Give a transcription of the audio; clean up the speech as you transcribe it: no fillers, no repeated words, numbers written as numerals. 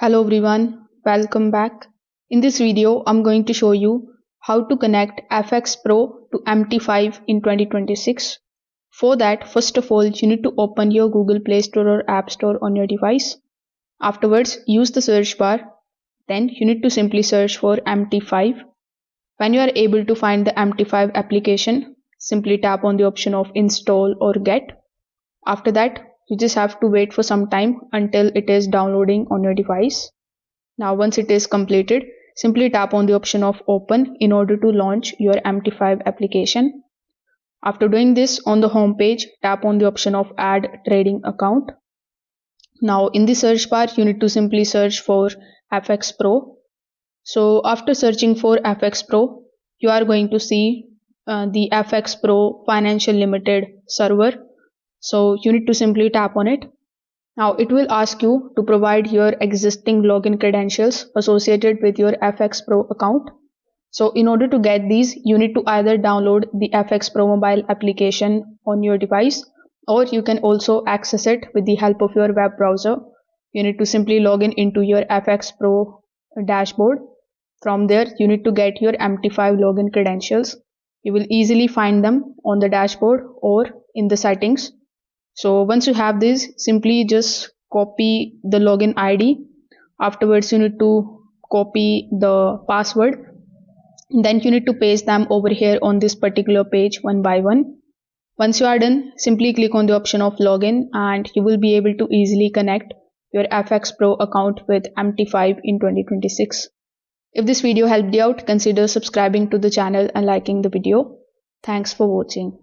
Hello everyone, welcome back. In this video, I'm going to show you how to connect FxPro to MT5 in 2026. For that, first of all, you need to open your Google Play Store or App Store on your device. Afterwards, use the search bar. Then you need to simply search for MT5. When you are able to find the MT5 application, simply tap on the option of install or get. After that, you just have to wait for some time until it is downloading on your device. Now once it is completed, simply tap on the option of open in order to launch your MT5 application. After doing this, on the home page, tap on the option of add trading account. Now in the search bar, you need to simply search for FxPro. So after searching for FxPro, you are going to see the FxPro Financial Limited server. So you need to simply tap on it. Now it will ask you to provide your existing login credentials associated with your FxPro account. So in order to get these, you need to either download the FxPro mobile application on your device, or you can also access it with the help of your web browser. You need to simply log in into your FxPro dashboard. From there, you need to get your MT5 login credentials. You will easily find them on the dashboard or in the settings. So once you have this, simply just copy the login ID. Afterwards, you need to copy the password. Then you need to paste them over here on this particular page one by one. Once you are done, simply click on the option of login and you will be able to easily connect your FxPro account with MT5 in 2026. If this video helped you out, consider subscribing to the channel and liking the video. Thanks for watching.